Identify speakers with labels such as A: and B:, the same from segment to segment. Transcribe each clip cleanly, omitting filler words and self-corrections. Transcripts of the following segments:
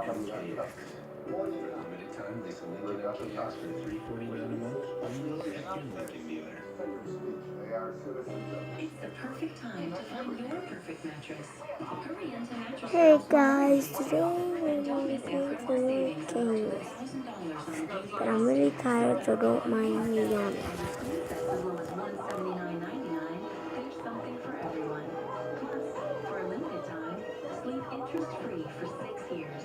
A: Limited time, they select PX for $349 a month.
B: It's the perfect time to find your perfect mattress. Hurry into Mattress
C: Hey
B: Firm.
C: guys, today we're
B: Don't
C: going
B: miss
C: to
B: incredible savings of up to
C: change.
B: $1,000 on
C: But I'm really tired, so don't mind me
B: and
C: yawning.
B: with queen sets as low as $179.99, there's something for everyone. Plus, for a limited time, sleep interest-free for 6 years.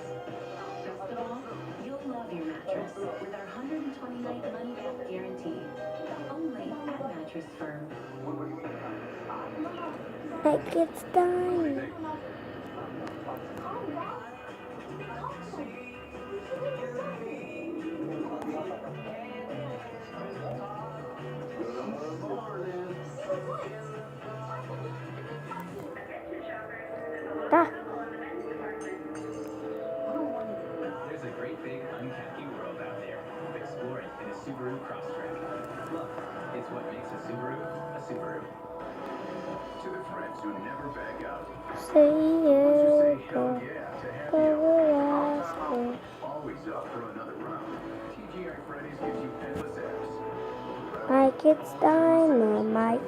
B: Best of all, you'll love your mattress with our 120-night money-back guarantee. Only at Mattress Firm.
C: Like it's done. Ah.
A: There's a great big uncappy world out there. Explore it in a Subaru Crosstrek. Look, it's what makes a Subaru a Subaru. To the friends who never back out.
C: Say
A: Once you say
C: it,
A: hell
C: go,
A: yeah to happy
C: go,
A: hour, always up for another round. TGI Fridays gives you endless apps.
C: like it's dynamite.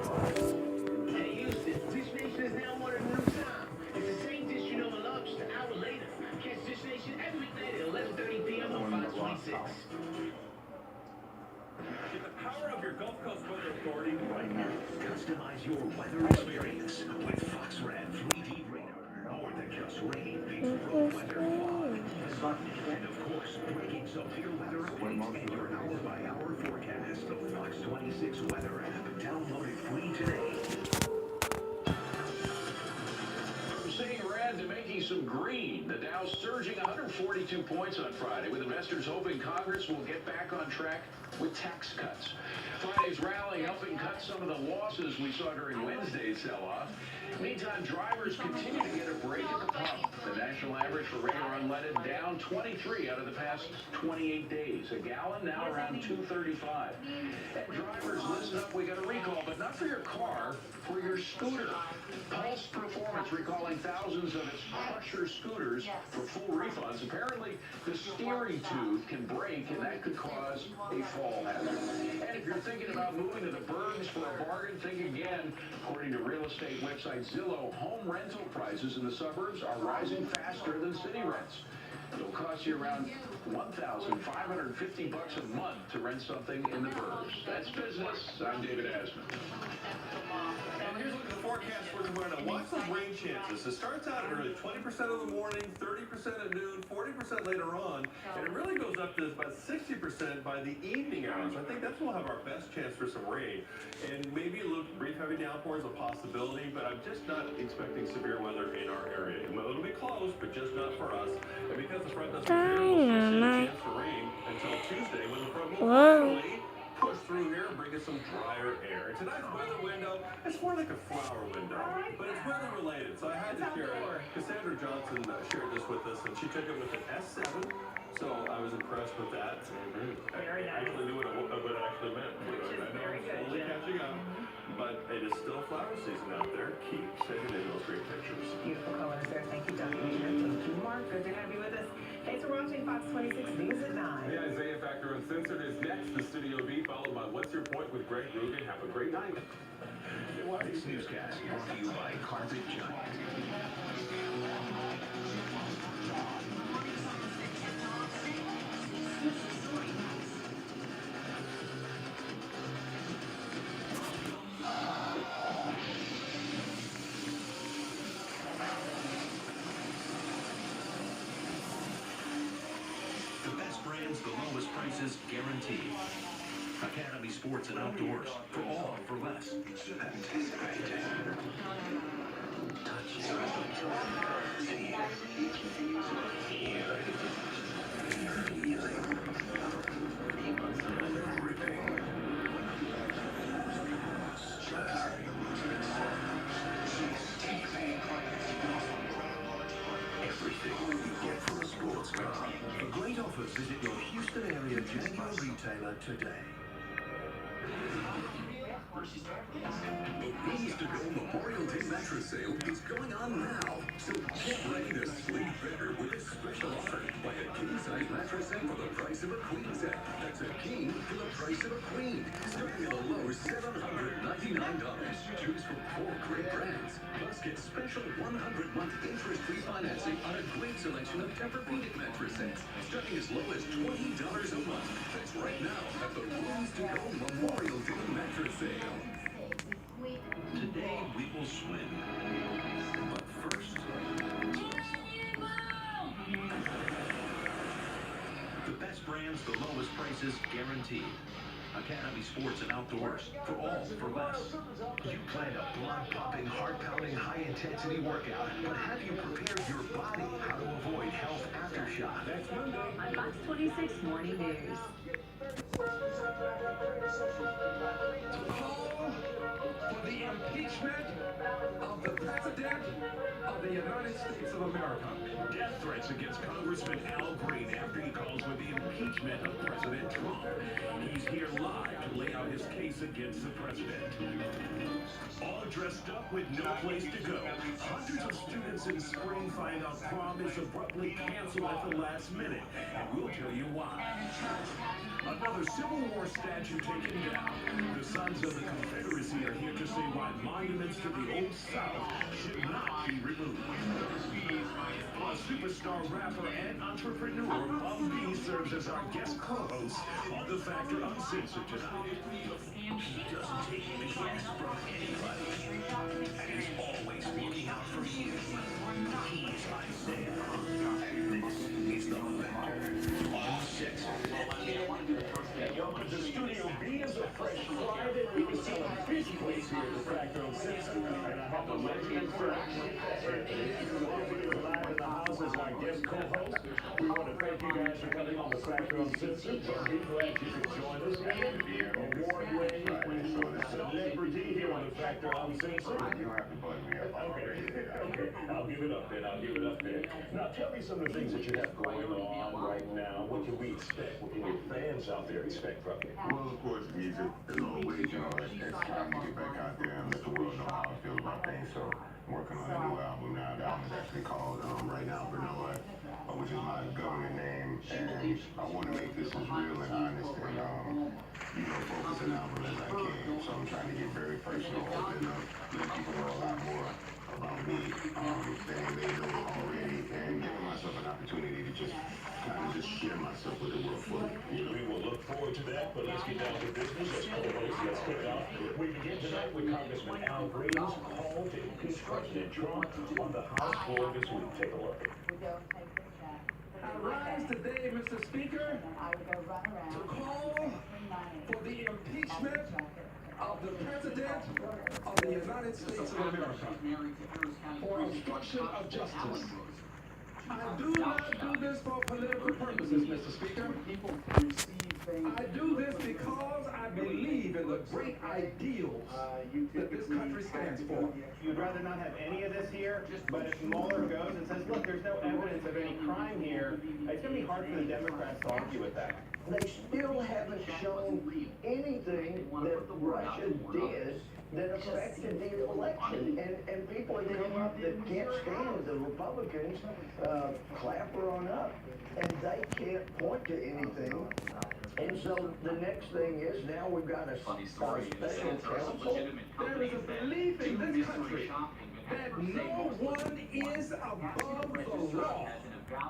D: Hey Houston, Dish Nation is now on a new time. It's the same dish you know and love, just an hour later. Catch Dish Nation every weeknight at 11:30 p.m. on Fox 26.
E: Get the power of your Gulf Coast Weather Authority right now. Customize your weather experience with Fox Red 3D radar. More than just rain, it's road weather, fog, and of course, breaking severe weather updates and your hour-by-hour forecast. The Fox 26 weather app. Download it free today.
F: From seeing red to making some green, the Dow surging 142 points on Friday, with investors hoping Congress will get back on track with tax cuts. Friday's rally helping cut some of the losses we saw during Wednesday's sell-off. Meantime, drivers continue to get a break at the pump. The national average for regular unleaded down 23 out of the past 28 days. A gallon now around $2.35. And drivers, listen up, we got a recall, but not for your car, for your scooter. Pulse Performance recalling thousands of its Crusher scooters for full refunds. Apparently, the steering tube can break, and that could cause a fall hazard. And if you're thinking about moving to the Bergs for a bargain, think again. According to real estate website Zillow, home rental prices in the suburbs are rising faster than city rents. It'll cost you around $1,550 a month to rent something in the Bergs. That's business. I'm David Asman.
E: And here's the forecast for tomorrow. Watch those rain chances. It starts out early, 20% in the morning, 30% at noon, 40% later on, and it really goes up to about 60% by the evening hours. I think that's when we'll have our best chance for some rain. And maybe a little brief heavy downpour is a possibility, but I'm just not expecting severe weather in our area. It'll be close, but just not for us. And because the front doesn't clear, we'll still see a chance for rain until Tuesday when the front will finally push through here and bring us some drier air. And tonight's weather window, it's more like a flower window, but it's weather related. So I had to share it. Cassandra Johnson shared this with us, and she took it with an S7. So I was impressed with that. I actually knew what it actually meant. I know I'm slowly catching up, but it is still flower season out there. Keep sending in those great pictures.
G: Beautiful colors there. Thank you, Dr. Peter. Thank you, Mark. Good to have you with us. Thanks for watching Fox 26 News at 9.
E: The Isaiah Factor Uncensored is next. The Studio B, followed by What's Your Point with Greg Rugen. Have a great night.
F: This newscast brought to you by Carpet Giant.
H: The best brands, the lowest prices, guaranteed. Academy Sports and Outdoors. For all, for less.
F: Everything you get from a sports car.
H: For great offers, visit your Houston area Jaguar retailer today.
F: The Ways to Go Memorial Day mattress sale is going on now. So get ready to sleep better with a special offer by
I: luxury mattress set for the price of a queen set. That's a king for the price of a queen. Starting at a low $799. Choose from 4 great brands. Plus get special 100-month interest-free financing on a great selection of Tempur-Pedic mattress sets. Starting as low as $20 a month. That's right now at the Rooms to Go Memorial Day mattress sale.
H: Today we will swim. But first, the best brands, the lowest prices guaranteed. Academy Sports and Outdoors, for all for less.
J: You planned a blood-pumping, heart-pounding, high-intensity workout, but have you prepared your body how to avoid health aftershock?
B: On Fox 26 Morning News.
A: For the impeachment of the President of the United States of America.
J: Death threats against Congressman Al Green after he calls for the impeachment of President Trump. He's here live to lay out his case against the president. All dressed up with no place to go. Hundreds of students in spring find out prom is abruptly canceled at the last minute, and we'll tell you why. Another Civil War statue taken down. The Sons of the Confederacy are here to say why monuments to the Old South should not be removed. Plus, superstar rapper and entrepreneur Bum B serves as our guest co-host on The Factor Uncensored tonight.
H: He doesn't take the gas from anybody. And he's always looking out for you. He's Isaiah. This is The Factor Uncensored.
D: And welcome to Studio B. Is a fresh Friday. We can sell a busy place here at The Factor Uncensored. And I have the legend for Anthony live in the house as our guest co-host. We want to thank you guys for coming on The Factor Uncensored. We're glad you could join us. Award-winning celebrity here on The Factor Uncensored.
K: You don't have to button me up.
D: Okay. I'll give it up then. Now tell me some of the things that you have going on right now. What can we expect? What can your fans out there expect from you?
K: Well, of course, music, as always, it's time to get back out there and let the world know how I feel about things. So I'm working on a new album now. The album is actually called Right Now Bernard, which is my government name. And I want to make this as real and honest and, focus an album as I can. So I'm trying to get very personal, open up, let people know a lot more about me than they know already, and giving myself an opportunity to just kind of just share myself with the world fully.
D: We will look forward to that, but let's get down to business. Let's kick it off. We begin tonight with Congressman Al Green's call to impeach President Trump on the House floor this week. Take a look.
A: I rise today, Mr. Speaker, to call for the impeachment of the President of the United States of America for obstruction of justice. I do not do this for political purposes, Mr. Speaker. I do this because I believe in the great ideals that this country stands for.
L: You'd rather not have any of this here, but if Mueller goes and says, look, there's no evidence of any crime here, it's going to be hard for the Democrats to argue with that.
M: They still haven't shown anything that Russia did that affected the election. And people that can't stand the Republicans clapper on up, and they can't point to anything. And so the next thing is now we've got a special counsel.
A: There is a belief in this country that no one is above the law,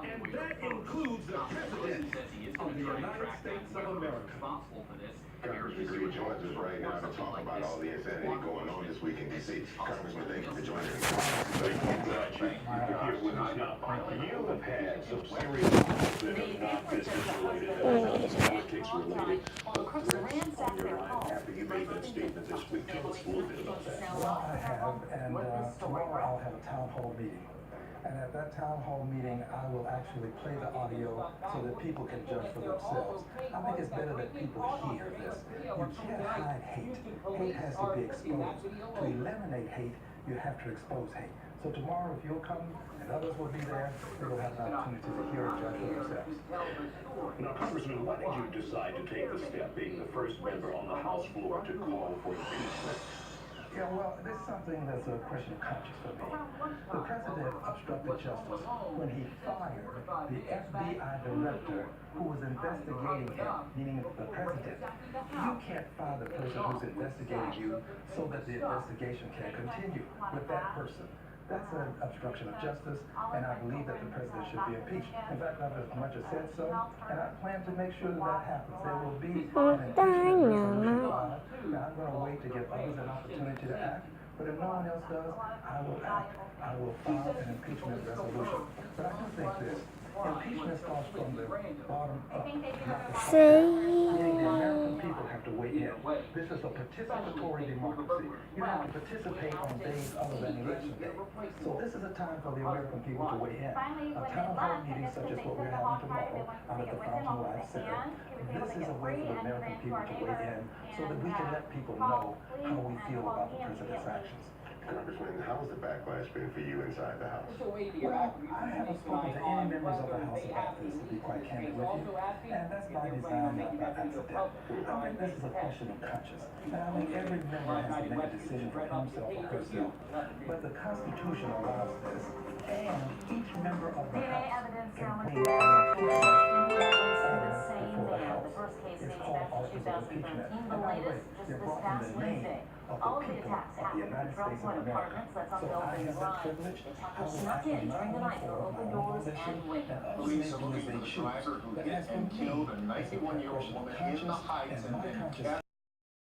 A: and that includes the President of the United States of America.
K: Congressman Green joins us right now to talk about all the insanity going on this week in D.C. Congressman, thank you for joining us.
D: Thank you. You're here with us now. You have had some serious issues that are not business-related, that are not politics-related. But threats on your life after you made that statement this week. Tell us a little bit about that.
N: Well, I have, and tomorrow I'll have a town hall meeting. And at that town hall meeting, I will actually play the audio so that people can judge for themselves. I think it's better that people hear this. You can't hide hate. Hate has to be exposed. To eliminate hate, you have to expose hate. So tomorrow, if you'll come, and others will be there, they will have an opportunity to hear and judge for themselves.
D: Now, Congressman, why did you decide to take the step, being the first member on the House floor, to call for impeachment?
N: Yeah, well, this is something that's a question of conscience for me. The president obstructed justice when he fired the FBI director who was investigating him, meaning the president. You can't fire the person who's investigating you so that the investigation can continue with that person. That's an obstruction of justice, and I believe that the president should be impeached. In fact, I've as much as said so, and I plan to make sure that that happens. There will be an impeachment resolution filed. Now, I'm going to wait to give others an opportunity to act, but if no one else does, I will act. I will file an impeachment resolution. But I do think this. Impeachment starts from the bottom up, not the top down. Meaning the American people have to weigh in. This is a participatory democracy. You have to participate on days other than election day. So this is a time for the American people to weigh in. A town hall meeting such as what we're having tomorrow out at the Fountain Life Center. This is a way for the American people to weigh in so that we can let people know how we feel about the president's actions.
K: Congressman, how's the backlash been for you inside the House?
N: Well, I haven't spoken to any members of the House about this, to be quite candid with you, and that's by design, not by accident. I think this is a question of conscience, and I think every member has to make a decision for himself or herself. But the Constitution allows this, and each member of the House can bring before the House. It's called office of impeachment. And by the way, they're brought in the name of the people of the United States of America. So I have that privilege. I will act on my own for my own volition, and others may do as they choose. But as for me, it's a question of conscience, and my conscience